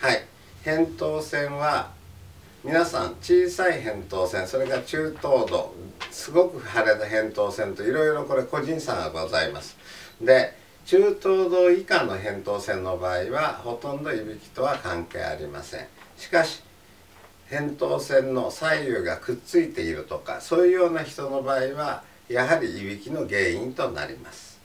はい、扁桃腺は皆さん小さい扁桃腺、それから中等度、すごく腫れた扁桃腺といろいろこれ個人差がございます。で、中等度以下の扁桃腺の場合はほとんどいびきとは関係ありません。しかし扁桃腺の左右がくっついているとか、そういうような人の場合はやはりいびきの原因となります。